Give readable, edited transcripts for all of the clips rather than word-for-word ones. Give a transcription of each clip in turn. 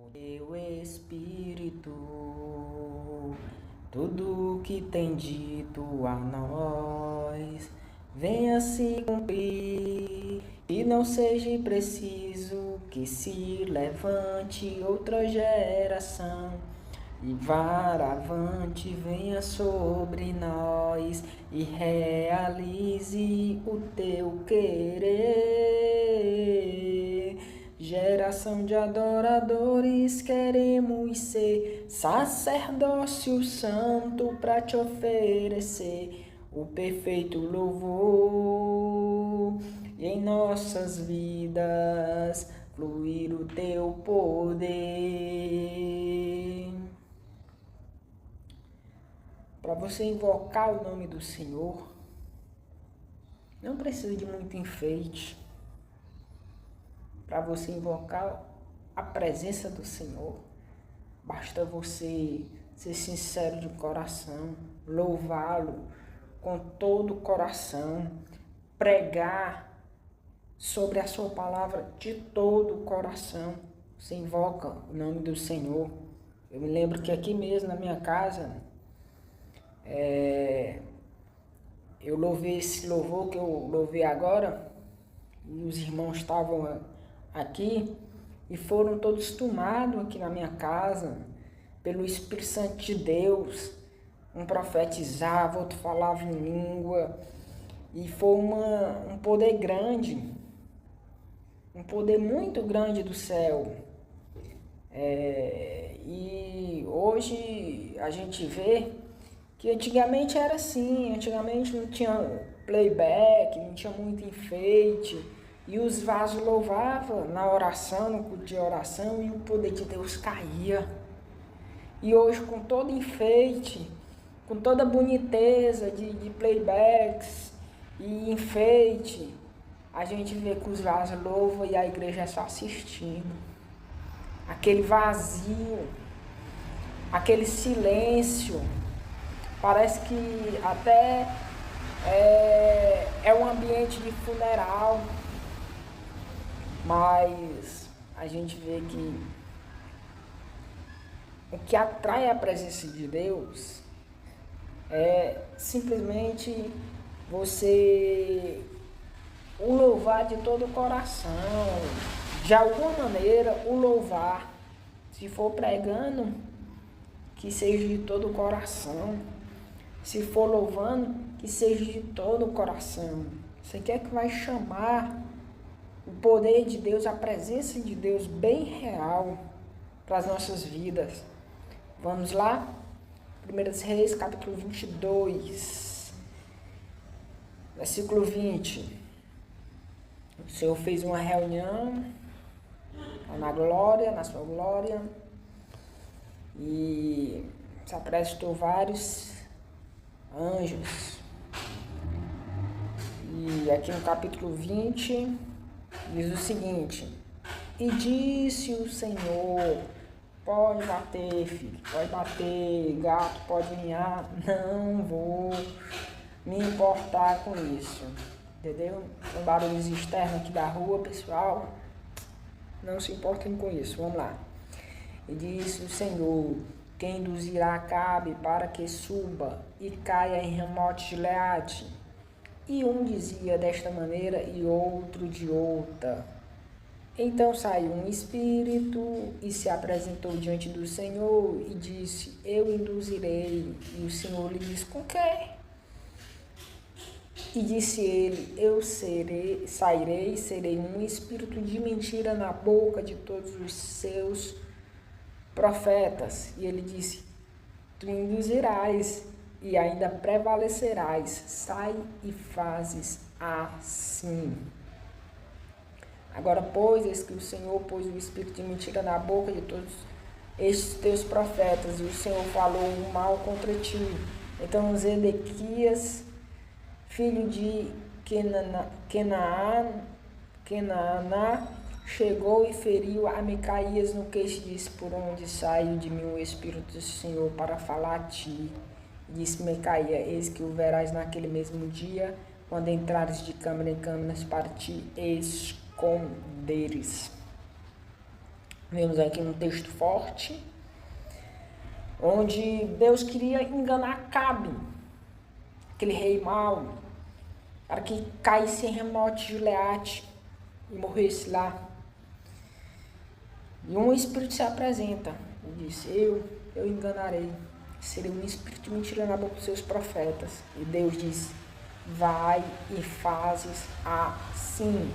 Teu Espírito, tudo que tem dito a nós, venha se cumprir, e não seja preciso que se levante outra geração. E varavante venha sobre nós e realize o teu querer. Geração de adoradores, queremos ser sacerdócio santo para te oferecer o perfeito louvor. E em nossas vidas fluir o teu poder. Para você invocar o nome do Senhor, não precisa de muito enfeite. Para você invocar a presença do Senhor, basta você ser sincero de coração, louvá-lo com todo o coração, pregar sobre a sua palavra de todo o coração. Você invoca o nome do Senhor. Eu me lembro que aqui mesmo na minha casa, eu louvei esse louvor que eu louvei agora, e os irmãos estavam aqui e foram todos tomados aqui na minha casa pelo Espírito Santo de Deus. Um profetizava, outro falava em língua, e foi um poder grande, um poder muito grande do céu. E hoje a gente vê que antigamente era assim, antigamente não tinha playback, não tinha muito enfeite, e os vasos louvavam na oração, no culto de oração, e o poder de Deus caía. E hoje, com todo enfeite, com toda boniteza de playbacks e enfeite, a gente vê que os vasos louvam e a igreja é só assistindo. Aquele vazio, aquele silêncio, parece que até é um ambiente de funeral, mas a gente vê que o que atrai a presença de Deus é simplesmente você o louvar de todo o coração, de alguma maneira o louvar. Se for pregando, que seja de todo o coração. Se for louvando, que seja de todo o coração. Você quer que vai chamar o poder de Deus, a presença de Deus bem real para as nossas vidas. Vamos lá? 1 Reis, capítulo 22, versículo 20. O Senhor fez uma reunião na glória, na sua glória, e se apresentou vários anjos. E aqui no capítulo 20 diz o seguinte: e disse o Senhor: pode bater, filho, pode bater, gato pode miar, não vou me importar com isso, entendeu? O barulho externo aqui da rua, pessoal, não se importem com isso. Vamos lá. E disse o Senhor: quem induzirá Acabe para que suba e caia em Ramote de Gileade? E um dizia desta maneira e outro de outra. Então saiu um espírito e se apresentou diante do Senhor e disse: eu induzirei. E o Senhor lhe disse: com quê? E disse ele: eu sairei, serei um espírito de mentira na boca de todos os seus profetas. E ele disse: tu induzirás e ainda prevalecerás. Sai e fazes assim. Agora, pois, eis que o Senhor pôs o espírito de mentira na boca de todos estes teus profetas, e o Senhor falou o mal contra ti. Então Zedequias, filho de Kenaana, chegou e feriu a Micaías no queixo e disse: por onde saiu de mim o Espírito do Senhor para falar a ti? E disse Micaías: eis que o verás naquele mesmo dia, quando entrares de câmara em câmara para te esconderes. Vemos aqui um texto forte, onde Deus queria enganar Acabe, aquele rei mau, para que caísse em Ramote de Gileade e morresse lá. E um espírito se apresenta e diz: eu enganarei. Seria um espírito de mentira na boca dos seus profetas. E Deus diz: vai e fazes assim.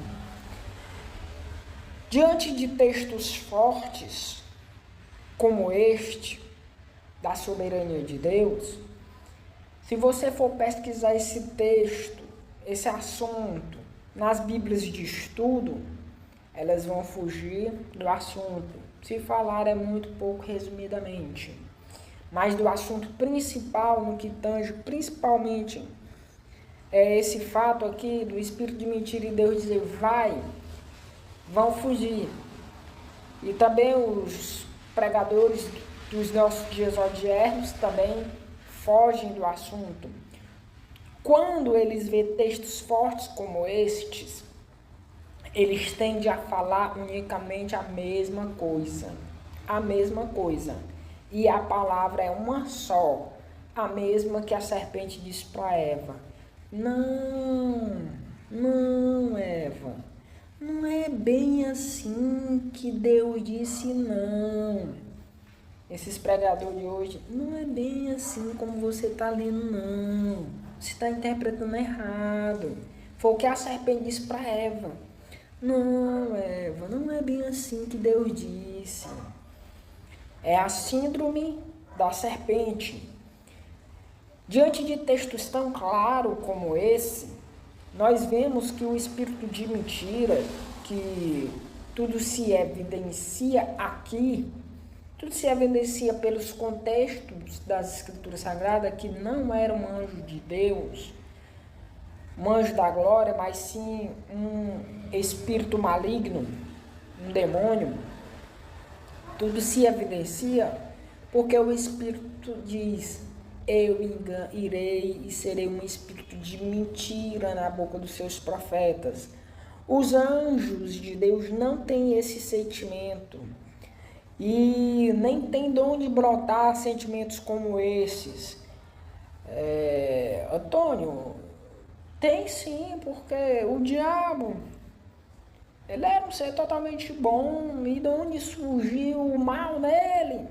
Diante de textos fortes como este, da soberania de Deus, se você for pesquisar esse texto, esse assunto, nas Bíblias de estudo, elas vão fugir do assunto. Se falar é muito pouco resumidamente. Mas do assunto principal, no que tange principalmente esse fato aqui do espírito de mentira e Deus dizer vai, vão fugir. E também os pregadores dos nossos dias odiernos também fogem do assunto. Quando eles vêem textos fortes como estes, eles tendem a falar unicamente a mesma coisa. A mesma coisa. E a palavra é uma só. A mesma que a serpente disse para Eva: não, Eva. Não é bem assim que Deus disse não. Esses pregadores de hoje, não é bem assim como você está lendo, não. Você está interpretando errado. Foi o que a serpente disse para Eva. Não, Eva, não é bem assim que Deus disse. É a síndrome da serpente. Diante de textos tão claros como esse, nós vemos que o espírito de mentira, que tudo se evidencia aqui, tudo se evidencia pelos contextos das Escrituras Sagradas, que não era um anjo de Deus, um anjo da glória, mas sim um espírito maligno, um demônio. Tudo se evidencia porque o Espírito diz: eu irei e serei um espírito de mentira na boca dos seus profetas. Os anjos de Deus não têm esse sentimento. E nem tem de onde brotar sentimentos como esses. Antônio, tem sim, porque o diabo, ele era um ser totalmente bom. E de onde surgiu o mal nele?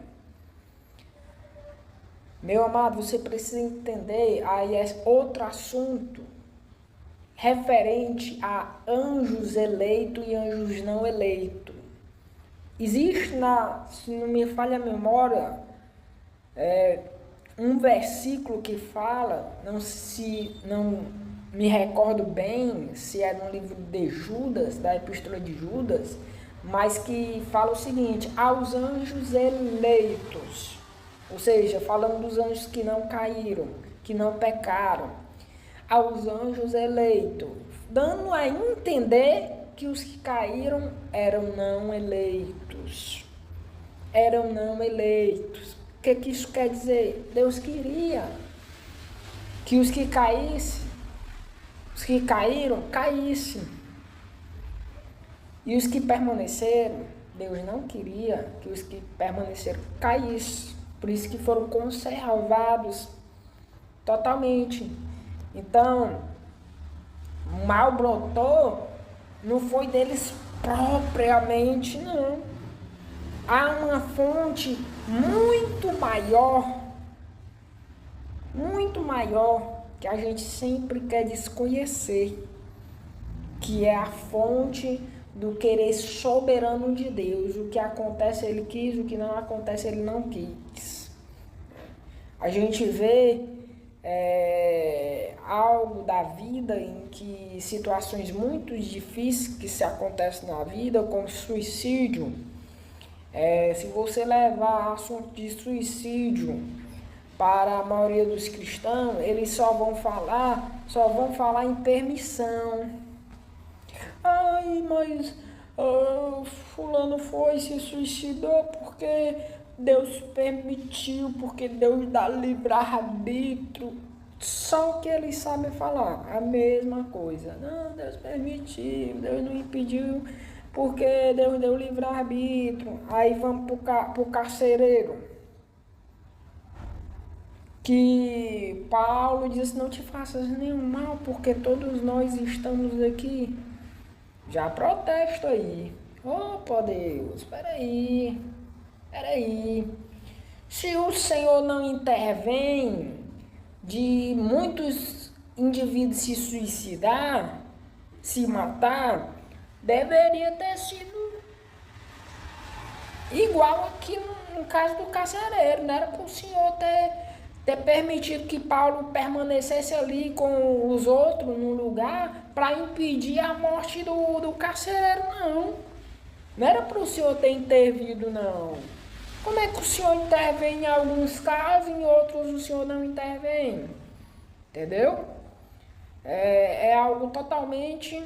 Meu amado, você precisa entender, aí é outro assunto, referente a anjos eleitos e anjos não eleitos. Existe, se não me falha a memória, um versículo que fala, não me recordo bem se é no livro de Judas, da Epístola de Judas, mas que fala o seguinte: aos anjos eleitos. Ou seja, falando dos anjos que não caíram, que não pecaram, aos anjos eleitos, dando a entender que os que caíram eram não eleitos. Eram não eleitos. O que isso quer dizer? Deus queria que os que caíssem, os que caíram, caíssem. E os que permaneceram, Deus não queria que os que permaneceram caíssem. Por isso que foram conservados totalmente. Então, o mal brotou, não foi deles propriamente, não. Há uma fonte muito maior, que a gente sempre quer desconhecer, que é a fonte do querer soberano de Deus. O que acontece ele quis, o que não acontece ele não quis. A gente vê algo da vida em que situações muito difíceis que se acontecem na vida, como suicídio. Se você levar assunto de suicídio para a maioria dos cristãos, eles só vão falar em permissão. Ai, mas fulano se suicidou porque Deus permitiu, porque Deus dá livre-arbítrio. Só que eles sabem falar a mesma coisa. Não, Deus permitiu, Deus não impediu, porque Deus deu livre-arbítrio. Aí vamos pro carcereiro, que Paulo disse: não te faças nenhum mal, porque todos nós estamos aqui. Já protesto aí. Opa, Deus, peraí. Se o Senhor não intervém de muitos indivíduos se suicidar, se matar, deveria ter sido igual aqui no caso do carcereiro. Não era para o Senhor ter permitido que Paulo permanecesse ali com os outros no lugar para impedir a morte do carcereiro, não. Não era para o Senhor ter intervido, não. Como é que o Senhor intervém em alguns casos e em outros o Senhor não intervém? Entendeu? É algo totalmente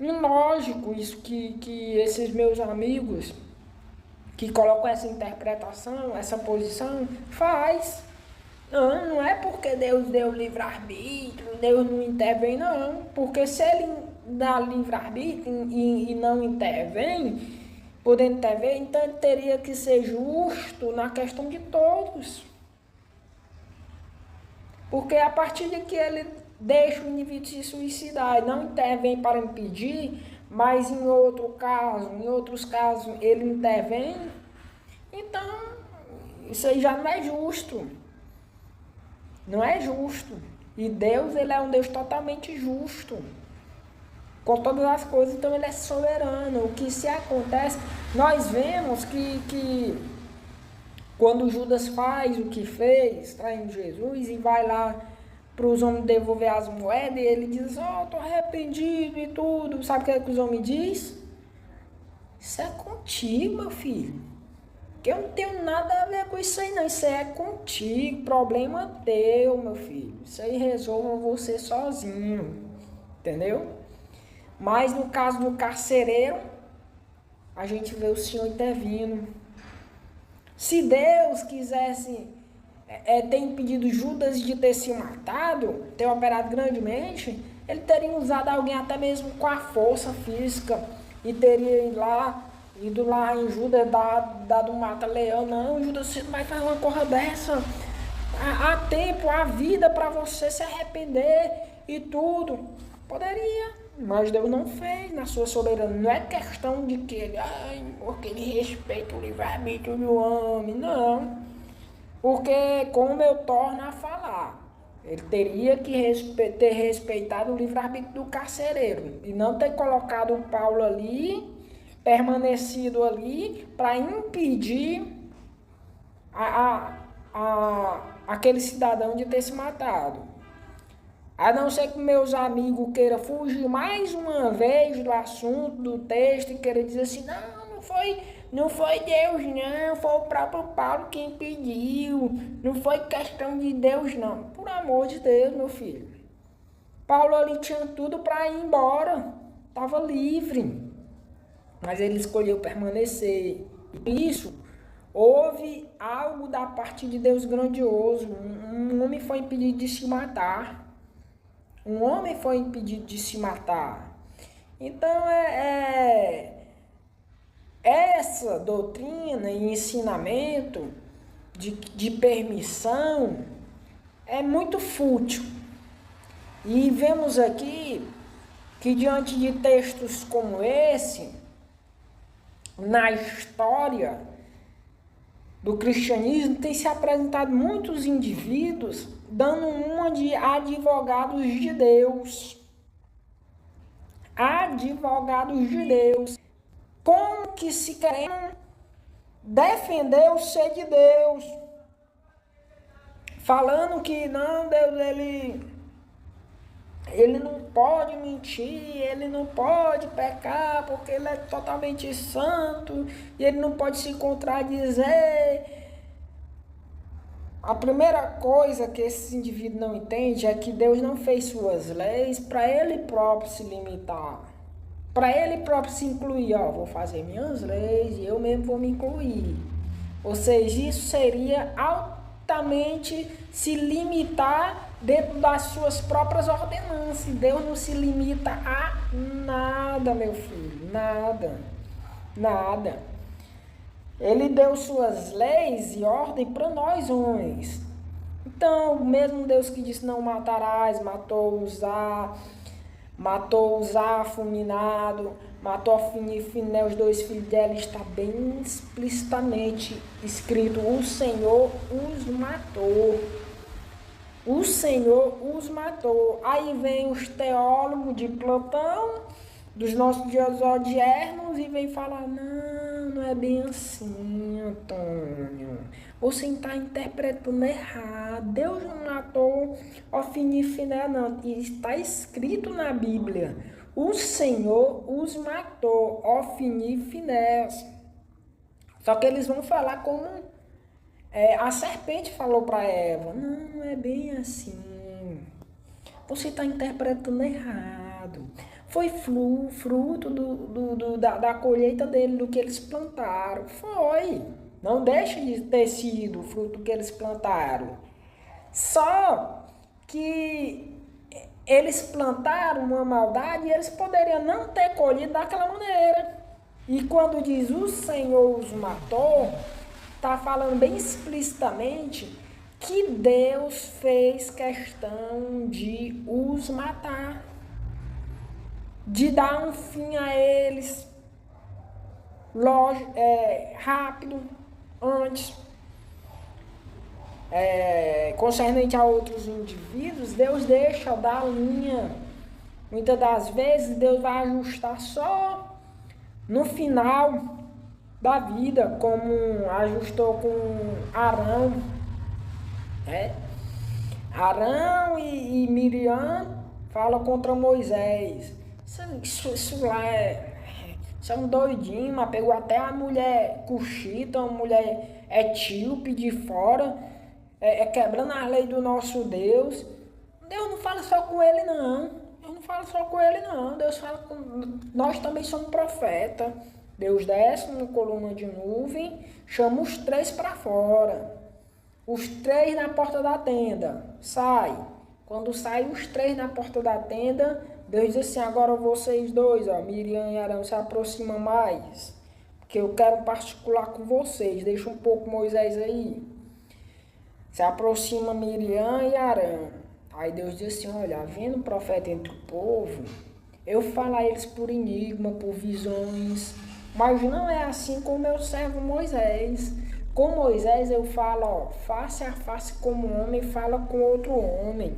ilógico isso que esses meus amigos que colocam essa interpretação, essa posição, faz. Não é porque Deus deu livre-arbítrio, Deus não intervém, não. Porque se ele dá livre-arbítrio e não intervém, podendo intervir, então ele teria que ser justo na questão de todos. Porque a partir de que ele deixa o indivíduo se suicidar e não intervém para impedir, mas em outros casos ele intervém, então isso aí já não é justo. Não é justo. E Deus, ele é um Deus totalmente justo com todas as coisas, então ele é soberano. O que se acontece, nós vemos que quando Judas faz o que fez, traindo Jesus, e vai lá para os homens devolver as moedas, e ele diz: estou arrependido e tudo. Sabe o que é que os homens dizem? Isso é contigo, meu filho. Que eu não tenho nada a ver com isso aí, não. Isso aí é contigo, problema teu, meu filho. Isso aí resolva você sozinho, entendeu? Mas no caso do carcereiro, a gente vê o Senhor intervindo. Se Deus quisesse ter impedido Judas de ter se matado, ter operado grandemente, ele teria usado alguém até mesmo com a força física e teria ido lá em Judas, dado um mata-leão. Não, Judas, você não vai fazer uma coisa dessa. Há tempo, há vida para você se arrepender e tudo. Poderia. Mas Deus não fez na sua soberania. Não é questão de que ele, porque ele respeita o livre-arbítrio do homem. Não. Porque, como eu torno a falar, ele teria que ter respeitado o livre-arbítrio do carcereiro. E não ter colocado o Paulo ali, permanecido ali, para impedir aquele cidadão de ter se matado. A não ser que meus amigos queiram fugir mais uma vez do assunto, do texto, e queiram dizer assim: não foi Deus, não, foi o próprio Paulo quem pediu, não foi questão de Deus, não. Por amor de Deus, meu filho. Paulo ali tinha tudo para ir embora, estava livre, mas ele escolheu permanecer. Isso, houve algo da parte de Deus grandioso. Um homem foi impedido de se matar. Então, essa doutrina e ensinamento de permissão é muito fútil. E vemos aqui que diante de textos como esse, na história do cristianismo, tem se apresentado muitos indivíduos dando uma de advogados de Deus. Advogados de Deus. Como que se querem defender o ser de Deus. Falando que não, Deus, ele não pode mentir, ele não pode pecar, porque ele é totalmente santo, e ele não pode se contradizer. A primeira coisa que esse indivíduo não entende é que Deus não fez suas leis para ele próprio se limitar, para ele próprio se incluir. Vou fazer minhas leis e eu mesmo vou me incluir. Ou seja, isso seria altamente se limitar dentro das suas próprias ordenanças. Deus não se limita a nada, meu filho, nada. Nada. Ele deu suas leis e ordem para nós homens. Então, o mesmo Deus que disse não matarás, matou Uzá, fulminado, matou Ofni e Finé, os dois filhos dela, está bem explicitamente escrito, o Senhor os matou. O Senhor os matou. Aí vem os teólogos de plantão, dos nossos dias odiernos, e vem falar, não é bem assim, Antônio. Você está interpretando errado. Deus não matou Ofni e Finé, não. E está escrito na Bíblia. O Senhor os matou, Ofni e Finé. Só que eles vão falar como a serpente falou para Eva. Não é bem assim. Você está interpretando errado. Foi fruto da colheita dele, do que eles plantaram. Foi. Não deixa de ter sido o fruto que eles plantaram. Só que eles plantaram uma maldade e eles poderiam não ter colhido daquela maneira. E quando diz o Senhor os matou, está falando bem explicitamente que Deus fez questão de os matar, de dar um fim a eles, rápido, antes. Concernente a outros indivíduos, Deus deixa dar linha. Muitas das vezes Deus vai ajustar só no final da vida, como ajustou com Arão. Arão e Miriam falam contra Moisés. Isso lá isso é um doidinho, mas pegou até a mulher cuxita, uma mulher etíope de fora, quebrando as leis do nosso Deus. Deus não fala só com ele, não. Deus fala com... Nós também somos profeta. Deus desce numa coluna de nuvem, chama os 3 para fora. Os 3 na porta da tenda. Sai. Quando saem os 3 na porta da tenda, Deus diz assim, agora vocês 2, Miriam e Arão, se aproximam mais, porque eu quero particular com vocês, deixa um pouco Moisés aí. Se aproxima Miriam e Arão. Aí Deus diz assim, olha, havendo um profeta entre o povo, eu falo a eles por enigma, por visões, mas não é assim com o meu servo Moisés. Com Moisés eu falo, face a face como homem, fala com outro homem.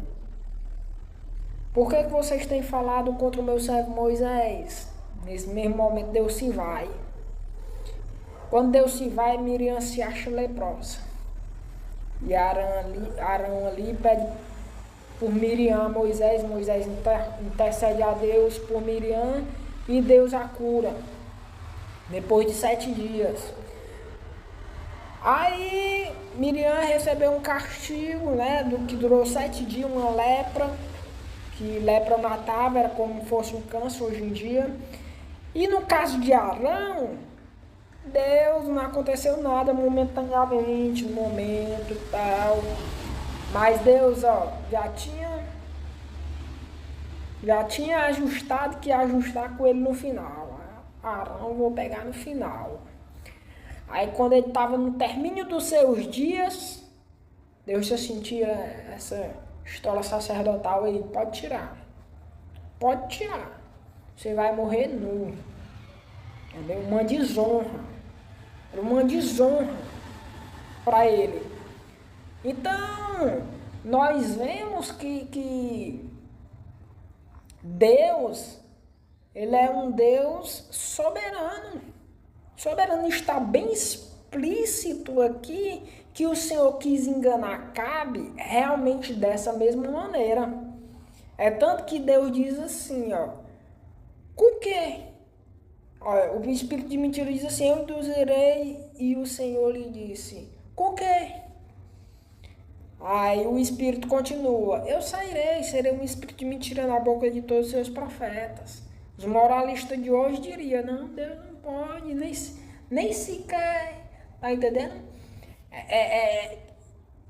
Por que vocês têm falado contra o meu servo Moisés? Nesse mesmo momento Deus se vai. Quando Deus se vai, Miriam se acha leprosa. E Arão ali pede por Miriam, Moisés intercede a Deus por Miriam e Deus a cura. Depois de 7 dias. Aí Miriam recebeu um castigo, do que durou 7 dias, uma lepra. Que lepra matava, era como se fosse um câncer hoje em dia. E no caso de Arão, Deus não aconteceu nada momentaneamente, no momento e tal. Mas Deus, já tinha ajustado que ia ajustar com ele no final. Arão vou pegar no final. Aí quando ele estava no término dos seus dias, Deus já sentia essa estola sacerdotal aí, pode tirar. Você vai morrer nu. Entendeu? Uma desonra. Era uma desonra para ele. Então, nós vemos que Deus, ele é um Deus soberano. Soberano, está bem explícito aqui que o Senhor quis enganar Cabe realmente dessa mesma maneira. É tanto que Deus diz assim, com quê? O espírito de mentira diz assim, eu induzirei, e o Senhor lhe disse, com quê? Aí o espírito continua, eu sairei, serei um espírito de mentira na boca de todos os seus profetas. Os moralistas de hoje diriam, não, Deus não pode, nem sequer, tá entendendo?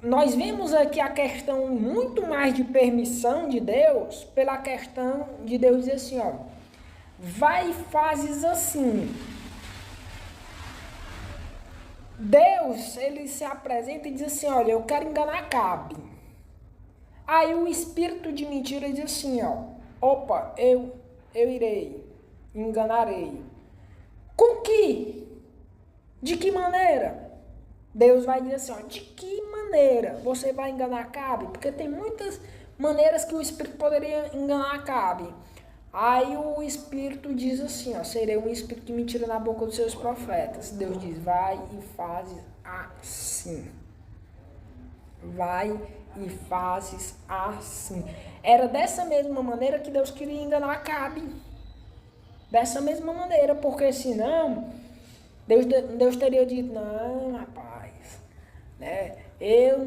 Nós vemos aqui a questão muito mais de permissão de Deus, pela questão de Deus dizer assim, vai e fazes assim. Deus, ele se apresenta e diz assim, olha, eu quero enganar Acabe. Aí o espírito de mentira diz assim, ó, opa, eu irei, enganarei. Com que? De que maneira? Deus vai dizer assim, ó, de que maneira você vai enganar Acabe? Porque tem muitas maneiras que o espírito poderia enganar Acabe. Aí o espírito diz assim, ó, serei um espírito de mentira na boca dos seus profetas. Deus diz, vai e fazes assim. Vai e fazes assim. Era dessa mesma maneira que Deus queria enganar Acabe. Dessa mesma maneira, porque senão Deus teria dito, não, rapaz, né? Eu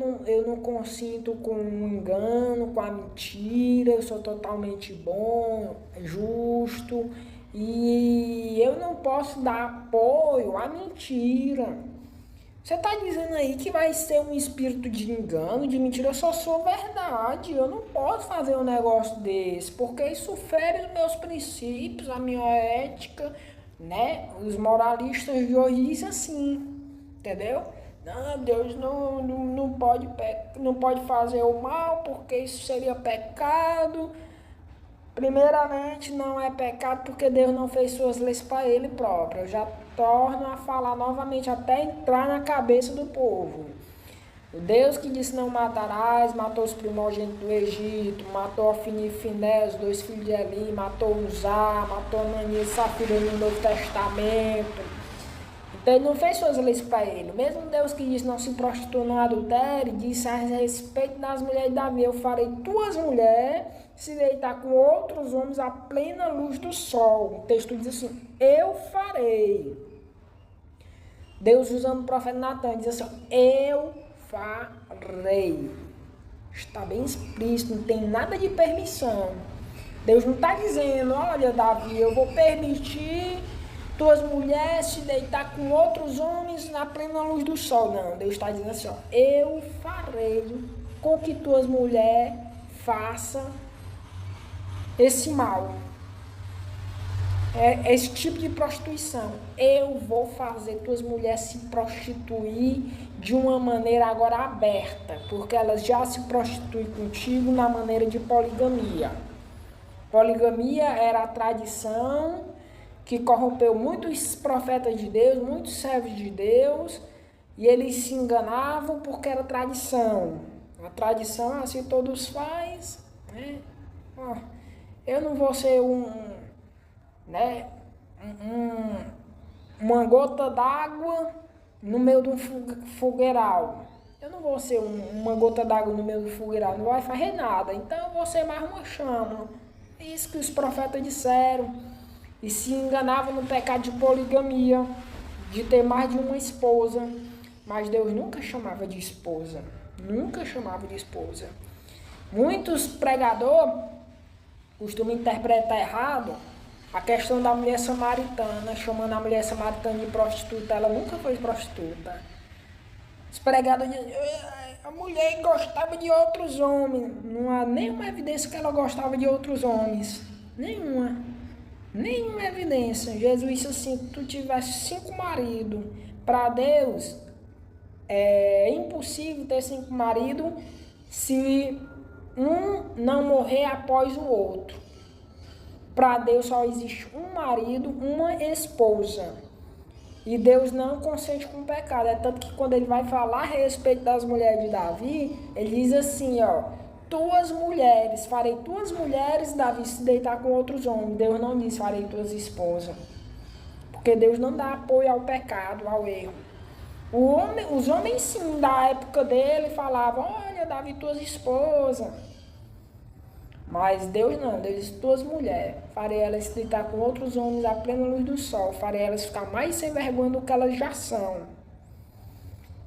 não consinto com o engano, com a mentira, eu sou totalmente bom, justo, e eu não posso dar apoio à mentira. Você está dizendo aí que vai ser um espírito de engano, de mentira, eu só sou verdade, eu não posso fazer um negócio desse, porque isso fere os meus princípios, a minha ética, né? Os moralistas de hoje dizem assim, entendeu? Não, Deus não pode fazer o mal porque isso seria pecado. Primeiramente, não é pecado porque Deus não fez suas leis para ele próprio. Eu já torno a falar novamente até entrar na cabeça do povo. O Deus que disse não matarás, matou os primogênitos do Egito, matou Ofni e Finéias, os 2 filhos de Eli, matou Uzá, matou Ananias e Safira no Novo Testamento. Então ele não fez suas leis para ele. O mesmo Deus que disse não se prostitua, não adultere, disse a respeito das mulheres de Davi, eu farei tuas mulheres se deitar com outros homens à plena luz do sol. O texto diz assim, eu farei. Deus usando o profeta Natan, diz assim, eu farei. Está bem explícito, não tem nada de permissão. Deus não está dizendo, olha Davi, eu vou permitir tuas mulheres se deitar com outros homens na plena luz do sol. Não, Deus está dizendo assim, ó, eu farei com que tuas mulheres façam esse mal. É esse tipo de prostituição. Eu vou fazer tuas mulheres se prostituir de uma maneira agora aberta, porque elas já se prostituem contigo na maneira de poligamia. Poligamia era a tradição que corrompeu muitos profetas de Deus, muitos servos de Deus, e eles se enganavam porque era tradição. A tradição, assim todos faz, né? Eu não vou ser uma gota d'água no meio de um fogueiral. Eu não vou ser uma gota d'água no meio do fogueiral, não vai fazer nada. Então eu vou ser mais uma chama. É isso que os profetas disseram. E se enganavam no pecado de poligamia, de ter mais de uma esposa. Mas Deus nunca chamava de esposa. Nunca chamava de esposa. Muitos pregadores costumam interpretar errado a questão da mulher samaritana, chamando a mulher samaritana de prostituta. Ela nunca foi prostituta. Os pregadores dizem, a mulher gostava de outros homens. Não há nenhuma evidência que ela gostava de outros homens. Nenhuma evidência. Jesus disse assim, se tu tivesse 5 maridos, para Deus é impossível ter 5 maridos se um não morrer após o outro. Para Deus só existe um marido, uma esposa. E Deus não consente com o pecado. É tanto que quando ele vai falar a respeito das mulheres de Davi, ele diz assim, ó, farei tuas mulheres, Davi, se deitar com outros homens. Deus não diz, farei tuas esposas. Porque Deus não dá apoio ao pecado, ao erro. Os homens, sim, da época dele, falavam, olha, Davi, tuas esposas. Mas Deus não, Deus diz, tuas mulheres, farei elas se deitar com outros homens à plena luz do sol, farei elas ficar mais sem vergonha do que elas já são.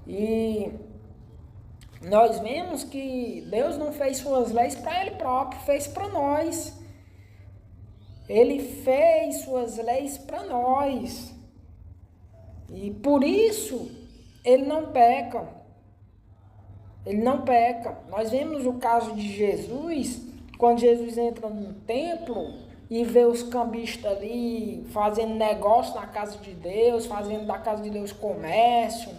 E nós vemos que Deus não fez suas leis para Ele próprio, fez para nós. Ele fez suas leis para nós. E por isso, Ele não peca. Ele não peca. Nós vemos o caso de Jesus, quando Jesus entra no templo e vê os cambistas ali fazendo negócio na casa de Deus, fazendo da casa de Deus comércio.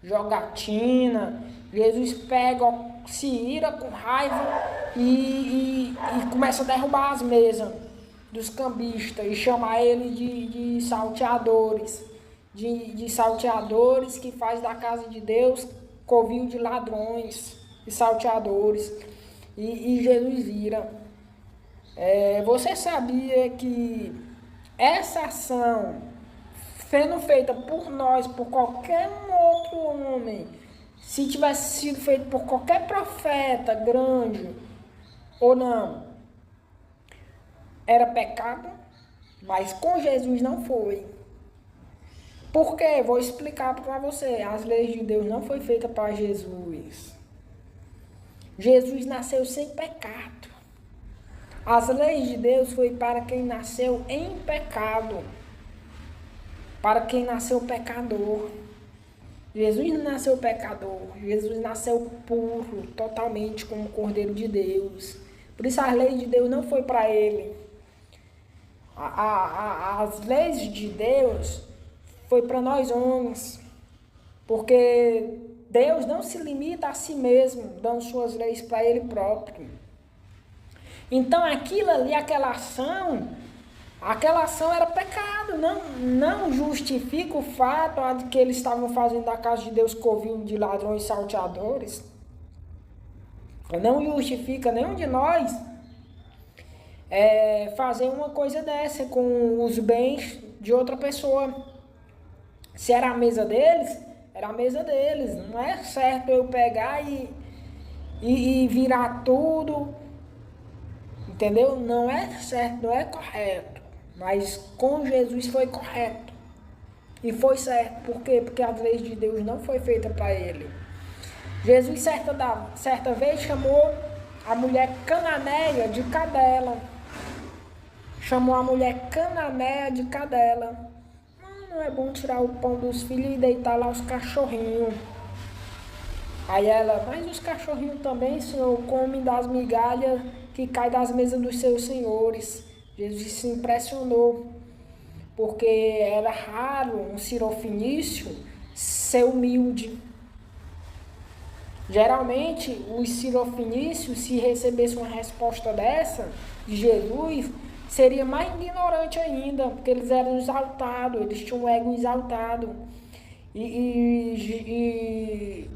jogatina. Jesus pega, se ira com raiva e começa a derrubar as mesas dos cambistas e chama ele de salteadores. De salteadores que faz da casa de Deus covil de ladrões e salteadores. E Jesus ira. Você sabia que essa ação, sendo feita por nós, por qualquer outro homem, se tivesse sido feito por qualquer profeta grande ou não, era pecado, mas com Jesus não foi. Por quê? Vou explicar para você. As leis de Deus não foi feita para Jesus. Jesus nasceu sem pecado. As leis de Deus foi para quem nasceu em pecado, para quem nasceu pecador. Jesus não nasceu pecador, Jesus nasceu puro, totalmente como Cordeiro de Deus. Por isso as leis de Deus não foi para ele. As leis de Deus foi para nós homens, porque Deus não se limita a si mesmo, dando suas leis para ele próprio. Então aquilo ali, aquela ação era pecado, não justifica o fato de que eles estavam fazendo da casa de Deus covil de ladrões e salteadores. Não justifica nenhum de nós fazer uma coisa dessa com os bens de outra pessoa. Se era a mesa deles, era a mesa deles. Não é certo eu pegar e virar tudo. Entendeu? Não é certo, não é correto. Mas com Jesus foi correto. E foi certo. Por quê? Porque as leis de Deus não foi feita para ele. Jesus certa vez chamou a mulher cananeia de cadela. Chamou a mulher cananeia de cadela. Não é bom tirar o pão dos filhos e deitar lá os cachorrinhos. Aí ela, mas os cachorrinhos também, Senhor, comem das migalhas que caem das mesas dos seus senhores. Jesus se impressionou, porque era raro um sirofenício ser humilde. Geralmente, os sirofenícios, se recebessem uma resposta dessa de Jesus, seria mais ignorante ainda, porque eles eram exaltados, eles tinham um ego exaltado. E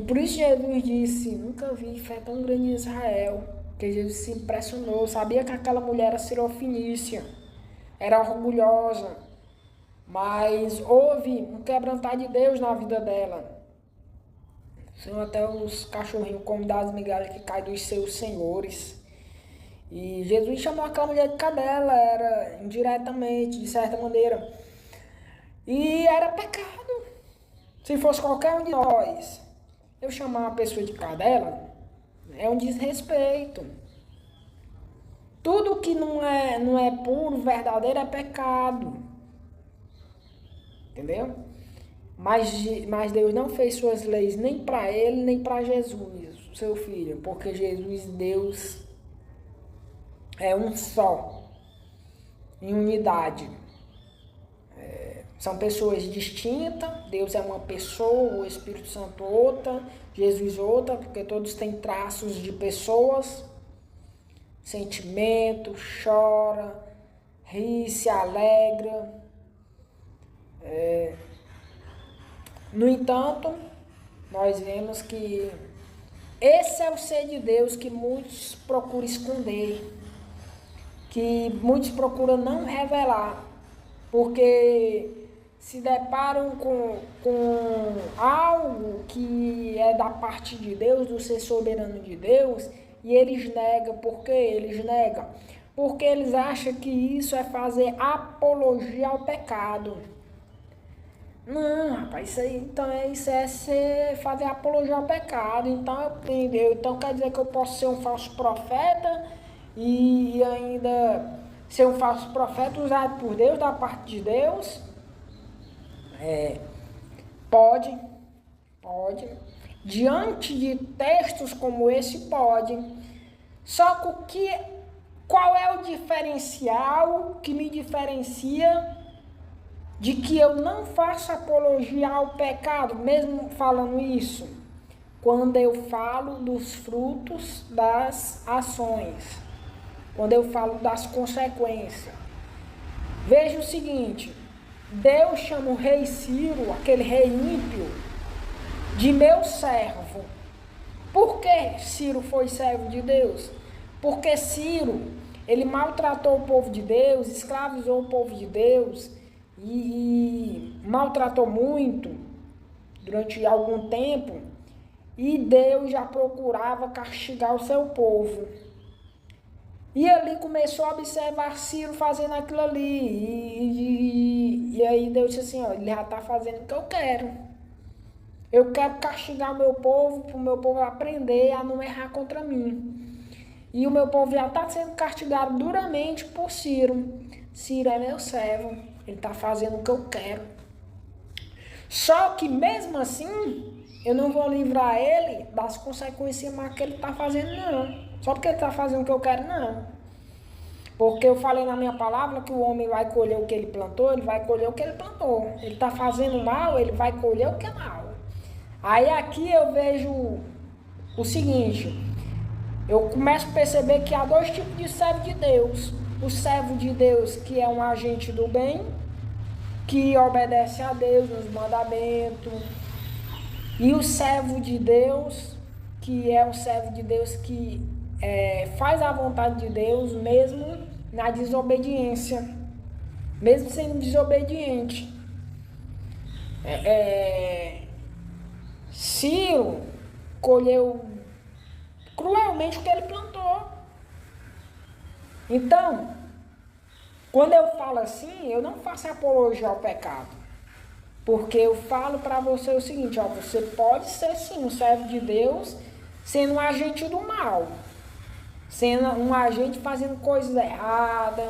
por isso Jesus disse, nunca vi fé tão grande em Israel. Porque Jesus se impressionou, sabia que aquela mulher era sirofenícia, era orgulhosa, mas houve um quebrantar de Deus na vida dela. Senhor, até os cachorrinhos comem das migalhas que caem dos seus senhores. E Jesus chamou aquela mulher de cadela, era indiretamente, de certa maneira. E era pecado. Se fosse qualquer um de nós, eu chamar uma pessoa de cadela, é um desrespeito. Tudo que não é puro, verdadeiro, é pecado. Entendeu? Mas Deus não fez suas leis nem para ele, nem para Jesus, seu filho. Porque Jesus, Deus, é um só, em unidade. São pessoas distintas, Deus é uma pessoa, o Espírito Santo outra, Jesus outra, porque todos têm traços de pessoas, sentimento, chora, ri, se alegra. No entanto, nós vemos que esse é o ser de Deus que muitos procuram esconder, que muitos procuram não revelar, porque se deparam com algo que é da parte de Deus, do ser soberano de Deus, e eles negam. Por que eles negam? Porque eles acham que isso é fazer apologia ao pecado. Não, rapaz, isso aí, então isso é fazer apologia ao pecado. Então, entendeu? Então quer dizer que eu posso ser um falso profeta e ainda ser um falso profeta usado por Deus, da parte de Deus? Pode. Diante de textos como esse, pode. Só que qual é o diferencial que me diferencia de que eu não faço apologia ao pecado, mesmo falando isso, quando eu falo dos frutos das ações, quando eu falo das consequências. Veja o seguinte, Deus chama o rei Ciro, aquele rei ímpio, de meu servo. Por que Ciro foi servo de Deus? Porque Ciro, ele maltratou o povo de Deus, escravizou o povo de Deus e maltratou muito durante algum tempo, e Deus já procurava castigar o seu povo. E ali começou a observar Ciro fazendo aquilo ali. E aí Deus disse assim, ó, ele já está fazendo o que eu quero. Eu quero castigar o meu povo, para o meu povo aprender a não errar contra mim. E o meu povo já está sendo castigado duramente por Ciro. Ciro é meu servo, ele está fazendo o que eu quero. Só que mesmo assim, eu não vou livrar ele das consequências que ele está fazendo, não. Só porque ele está fazendo o que eu quero, não. Porque eu falei na minha palavra que o homem vai colher o que ele plantou, ele vai colher o que ele plantou. Ele está fazendo mal, ele vai colher o que é mal. Aí aqui eu vejo o seguinte, eu começo a perceber que há dois tipos de servo de Deus. O servo de Deus que é um agente do bem, que obedece a Deus nos mandamentos. E o servo de Deus, que é um servo de Deus que faz a vontade de Deus mesmo na desobediência, mesmo sendo desobediente. Ciro colheu cruelmente o que ele plantou. Então, quando eu falo assim, eu não faço apologia ao pecado. Porque eu falo para você o seguinte, ó, você pode ser sim um servo de Deus, sendo um agente do mal. Sendo um agente fazendo coisas erradas,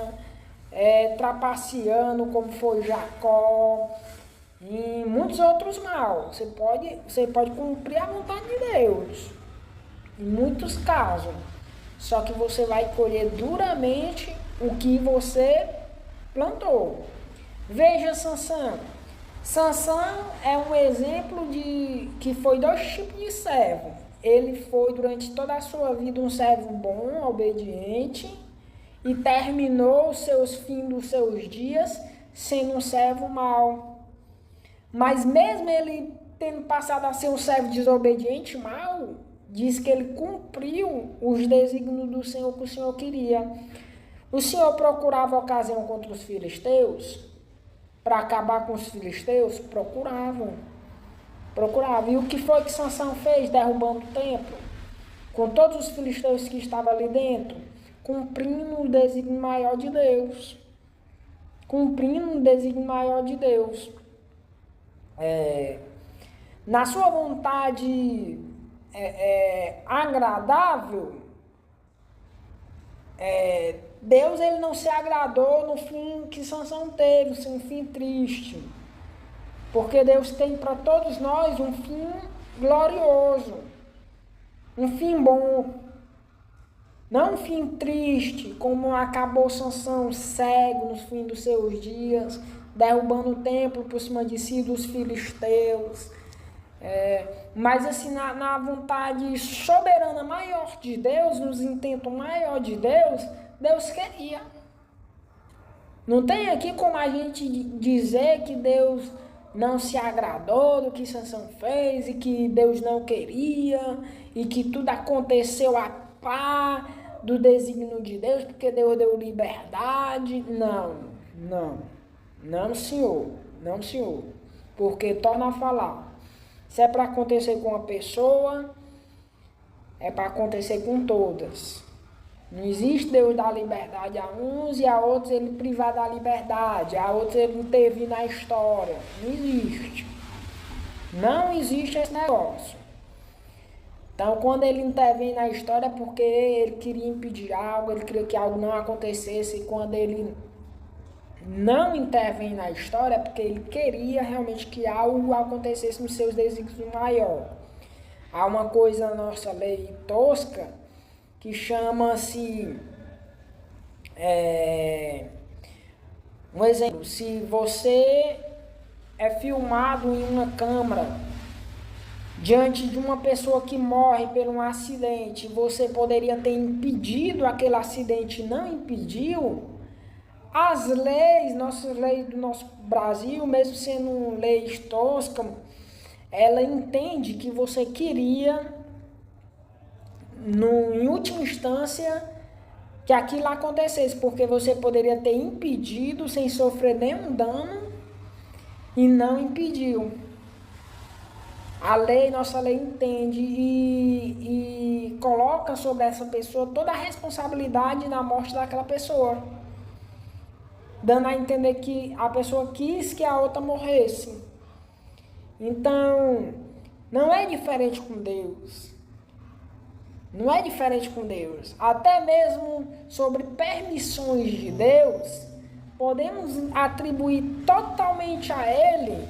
trapaceando como foi Jacó, e muitos outros mal. Você pode cumprir a vontade de Deus, em muitos casos. Só que você vai colher duramente o que você plantou. Veja Sansão. Sansão é um exemplo de que foi dois tipos de servo. Ele foi durante toda a sua vida um servo bom, obediente, e terminou os seus fins dos seus dias sendo um servo mau. Mas mesmo ele tendo passado a ser um servo desobediente, mau, diz que ele cumpriu os desígnios do Senhor que o Senhor queria. O Senhor procurava ocasião contra os filisteus, para acabar com os filisteus? Procuravam. E o que foi que Sansão fez, derrubando o templo? Com todos os filisteus que estavam ali dentro, cumprindo o desígnio maior de Deus. Na sua vontade agradável, Deus ele não se agradou no fim que Sansão teve, um fim triste. Porque Deus tem para todos nós um fim glorioso, um fim bom. Não um fim triste, como acabou Sansão cego no fim dos seus dias, derrubando o templo por cima de si dos filisteus. Mas assim, na vontade soberana maior de Deus, nos intentos maior de Deus, Deus queria. Não tem aqui como a gente dizer que Deus não se agradou do que Sansão fez, e que Deus não queria, e que tudo aconteceu a par do desígnio de Deus, porque Deus deu liberdade. Não, senhor. Porque, torna a falar, se é para acontecer com uma pessoa, é para acontecer com todas. Não existe Deus dar liberdade a uns e a outros ele privar da liberdade, a outros ele intervir na história. Não existe esse negócio. Então, quando ele intervém na história é porque ele queria impedir algo, ele queria que algo não acontecesse. E quando ele não intervém na história é porque ele queria realmente que algo acontecesse nos seus desígnios maior. Há uma coisa na nossa lei tosca que chama-se Um exemplo, se você é filmado em uma câmera diante de uma pessoa que morre por um acidente, você poderia ter impedido aquele acidente, não impediu. As leis, nossas leis do nosso Brasil, mesmo sendo leis toscas, ela entende que você queria, em última instância, que aquilo acontecesse, porque você poderia ter impedido sem sofrer nenhum dano e não impediu. A lei, nossa lei entende e coloca sobre essa pessoa toda a responsabilidade na morte daquela pessoa, dando a entender que a pessoa quis que a outra morresse. Então, não é diferente com Deus. Não é diferente com Deus. Até mesmo sobre permissões de Deus, podemos atribuir totalmente a Ele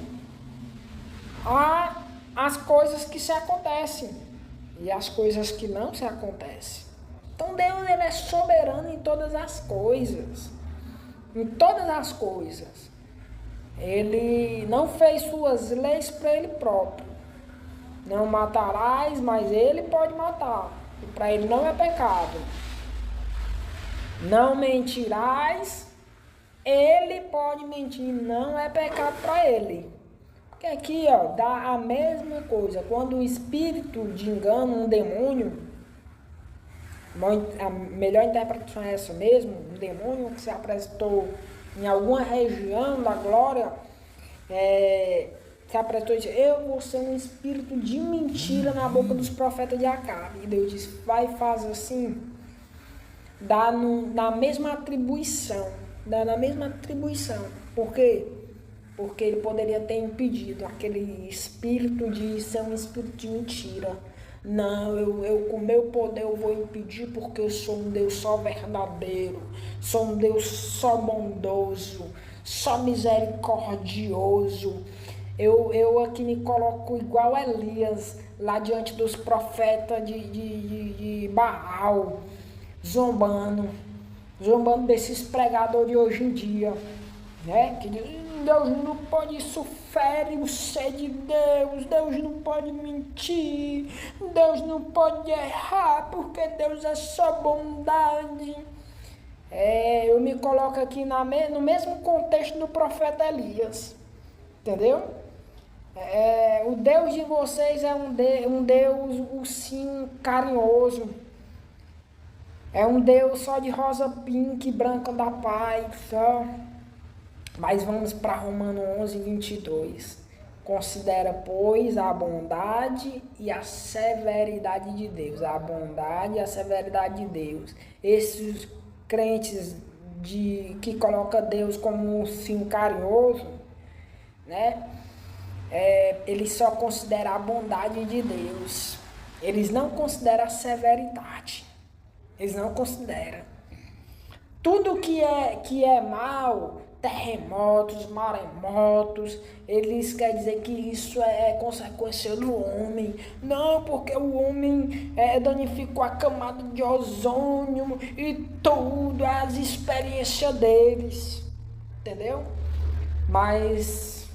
as coisas que se acontecem e as coisas que não se acontecem. Então Deus, ele é soberano em todas as coisas. Em todas as coisas. Ele não fez suas leis para ele próprio. Não matarás, mas ele pode matar. E para ele não é pecado. Não mentirás, ele pode mentir, não é pecado para ele. Porque aqui, dá a mesma coisa. Quando o espírito de engano, um demônio, a melhor interpretação é essa mesmo, um demônio que se apresentou em alguma região da glória, se apresentou e disse: eu vou ser um espírito de mentira na boca dos profetas de Acabe. E Deus disse: vai e faz assim. Dá na mesma atribuição. Por quê? Porque ele poderia ter impedido aquele espírito de ser um espírito de mentira. Não, eu com meu poder eu vou impedir, porque eu sou um Deus só verdadeiro, sou um Deus só bondoso, só misericordioso. Eu aqui me coloco igual Elias, lá diante dos profetas de Baal, zombando desses pregadores de hoje em dia, né? Que Deus não pode sofrer o ser de Deus não pode mentir, Deus não pode errar, porque Deus é só bondade. Eu me coloco aqui no mesmo contexto do profeta Elias, entendeu? O Deus de vocês é um Deus, sim, carinhoso. É um Deus só de rosa pink, branca da paz, só. Mas vamos para Romanos 11, 22. Considera, pois, a bondade e a severidade de Deus. A bondade e a severidade de Deus. Esses crentes que colocam Deus como um sim carinhoso, né? Eles só consideram a bondade de Deus. Eles não consideram a severidade. Eles não consideram. Tudo que é mal, terremotos, maremotos, eles querem dizer que isso é consequência do homem. Não, porque o homem danificou a camada de ozônio e tudo, as experiências deles. Entendeu? Mas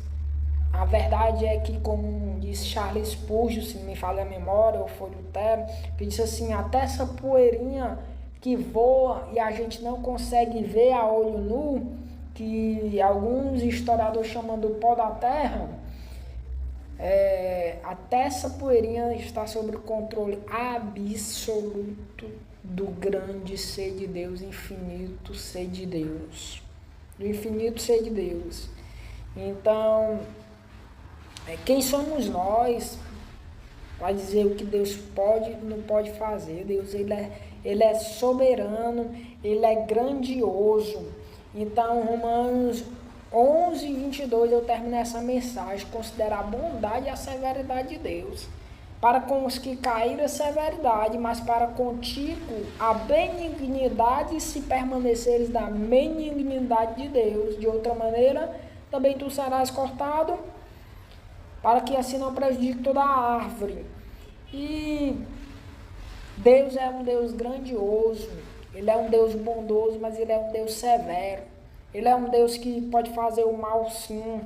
a verdade é que, como disse Charles Spurgeon, se não me falha a memória, ou foi Lutero, que disse assim: até essa poeirinha que voa e a gente não consegue ver a olho nu, que alguns historiadores chamam do pó da terra, até essa poeirinha está sob o controle absoluto do grande ser de Deus, infinito ser de Deus. Do infinito ser de Deus. Então, quem somos nós para dizer o que Deus pode e não pode fazer? Deus, ele é soberano, ele é grandioso. Então, Romanos 11, 22, eu termino essa mensagem: considerar a bondade e a severidade de Deus. Para com os que caíram a severidade, mas para contigo a benignidade, se permaneceres da benignidade de Deus. De outra maneira, também tu serás cortado, para que assim não prejudique toda a árvore. E Deus é um Deus grandioso, ele é um Deus bondoso, mas ele é um Deus severo. Ele é um Deus que pode fazer o mal sim.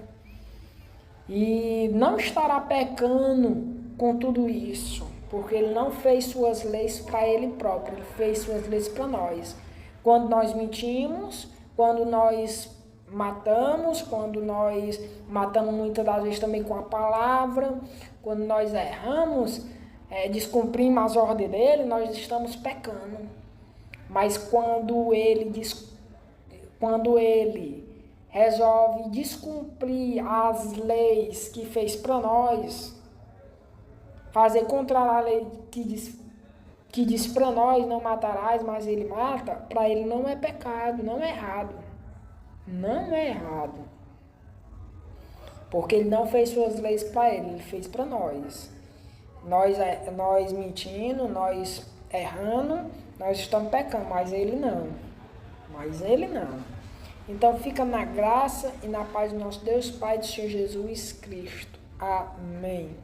E não estará pecando com tudo isso, porque ele não fez suas leis para ele próprio, ele fez suas leis para nós. Quando nós mentimos, quando nós quando nós matamos muitas das vezes também com a palavra, quando nós erramos, descumprimos as ordens dele, nós estamos pecando. Mas quando ele resolve descumprir as leis que fez para nós, fazer contra a lei que diz para nós, não matarás, mas ele mata, para ele não é pecado, não é errado. Não é errado. Porque ele não fez suas leis para ele fez para nós. Nós mentindo, nós errando, nós estamos pecando, mas ele não. Então fica na graça e na paz do nosso Deus Pai, do Senhor Jesus Cristo. Amém.